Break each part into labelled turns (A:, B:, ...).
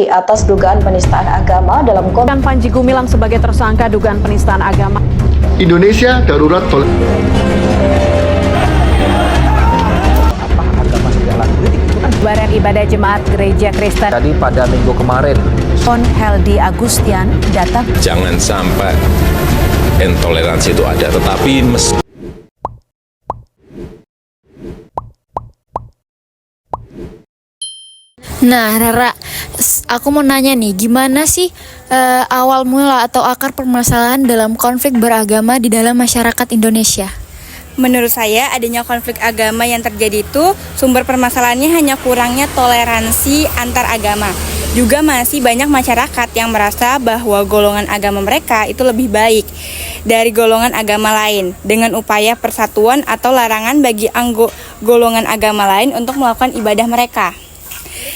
A: Polri atas dugaan penistaan agama dalam konflik.
B: Panji Gumilang sebagai tersangka dugaan penistaan agama.
C: Indonesia darurat
B: Bubaran ibadah jemaat gereja Kristen.
D: Tadi pada minggu kemarin,
B: Pon Heldi Agustian datang.
E: Jangan sampai intoleransi itu ada, tetapi
F: Nah, Rara, aku mau nanya nih, gimana sih awal mula atau akar permasalahan dalam konflik beragama di dalam masyarakat Indonesia?
G: Menurut saya, adanya konflik agama yang terjadi itu sumber permasalahannya hanya kurangnya toleransi antar agama. Juga masih banyak masyarakat yang merasa bahwa golongan agama mereka itu lebih baik dari golongan agama lain, dengan upaya persatuan atau larangan bagi golongan agama lain untuk melakukan ibadah mereka.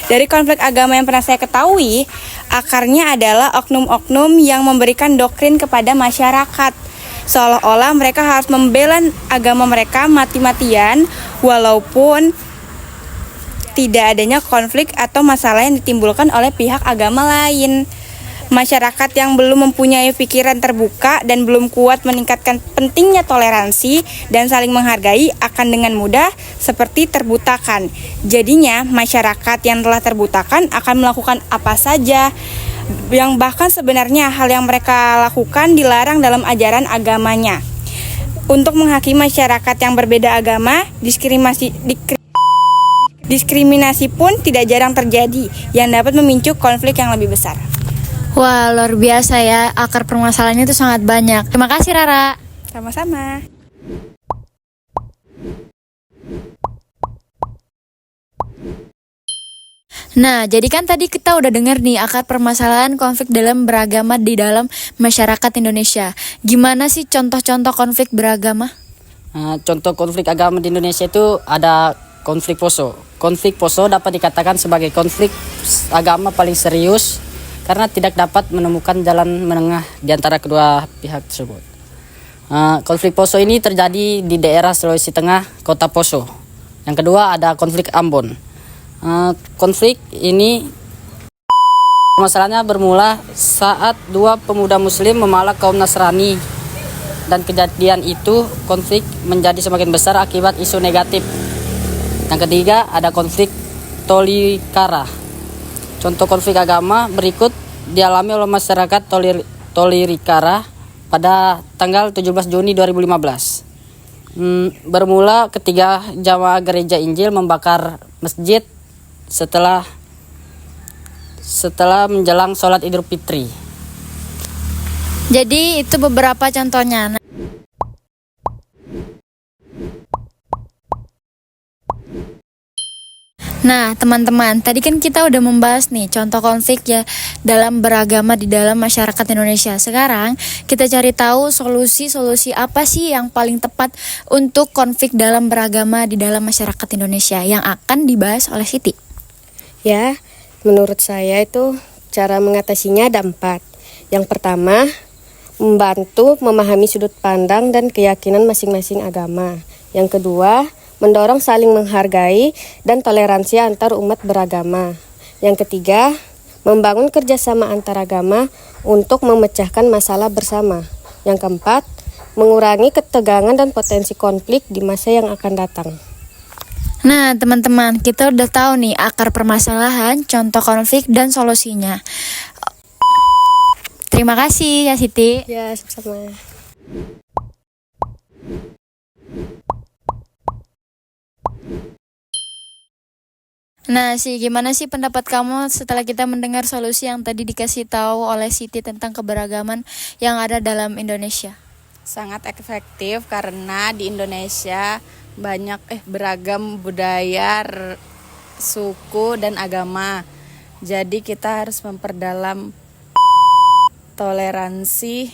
G: Dari konflik agama yang pernah saya ketahui, akarnya adalah oknum-oknum yang memberikan doktrin kepada masyarakat. Seolah-olah mereka harus membela agama mereka mati-matian walaupun tidak adanya konflik atau masalah yang ditimbulkan oleh pihak agama lain. Masyarakat yang belum mempunyai pikiran terbuka dan belum kuat meningkatkan pentingnya toleransi dan saling menghargai akan dengan mudah seperti terbutakan. Jadinya masyarakat yang telah terbutakan akan melakukan apa saja, yang bahkan sebenarnya hal yang mereka lakukan dilarang dalam ajaran agamanya. Untuk menghakimi masyarakat yang berbeda agama, diskriminasi pun tidak jarang terjadi yang dapat memicu konflik yang lebih besar.
F: Wah, luar biasa ya, akar permasalahannya itu sangat banyak. Terima kasih, Rara.
G: Sama-sama.
F: Nah, jadi kan tadi kita udah dengar nih akar permasalahan konflik dalam beragama di dalam masyarakat Indonesia. Gimana sih contoh-contoh konflik beragama?
H: Contoh konflik agama di Indonesia itu ada konflik Poso. Konflik Poso dapat dikatakan sebagai konflik agama paling serius karena tidak dapat menemukan jalan menengah di antara kedua pihak tersebut. Konflik Poso ini terjadi di daerah Sulawesi Tengah, kota Poso. Yang kedua ada konflik Ambon. Konflik ini masalahnya bermula saat dua pemuda muslim memalak kaum Nasrani, dan kejadian itu konflik menjadi semakin besar akibat isu negatif. Yang ketiga ada konflik Tolikara. Contoh konflik agama berikut dialami oleh masyarakat Tolikara pada tanggal 17 Juni 2015. Bermula ketika jamaah gereja Injil membakar masjid setelah menjelang sholat Idul Fitri.
F: Jadi itu beberapa contohnya. Nah, teman-teman, tadi kan kita udah membahas nih contoh konflik ya dalam beragama di dalam masyarakat Indonesia. Sekarang kita cari tahu solusi-solusi apa sih yang paling tepat untuk konflik dalam beragama di dalam masyarakat Indonesia yang akan dibahas oleh Siti.
I: Ya, menurut saya itu cara mengatasinya ada 4. Yang pertama, membantu memahami sudut pandang dan keyakinan masing-masing agama. Yang kedua, mendorong saling menghargai dan toleransi antar umat beragama. Yang ketiga, membangun kerjasama antar agama untuk memecahkan masalah bersama. Yang keempat, mengurangi ketegangan dan potensi konflik di masa yang akan datang.
F: Nah, teman-teman, kita udah tahu nih akar permasalahan, contoh konflik, dan solusinya. Terima kasih ya Siti.
I: Ya, sama-sama.
F: Nah, gimana sih pendapat kamu setelah kita mendengar solusi yang tadi dikasih tahu oleh Siti tentang keberagaman yang ada dalam Indonesia?
J: Sangat efektif karena di Indonesia banyak beragam budaya, suku dan agama. Jadi kita harus memperdalam toleransi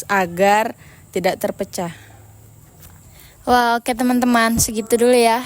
J: agar tidak terpecah.
F: Wah, oke teman-teman, segitu dulu ya.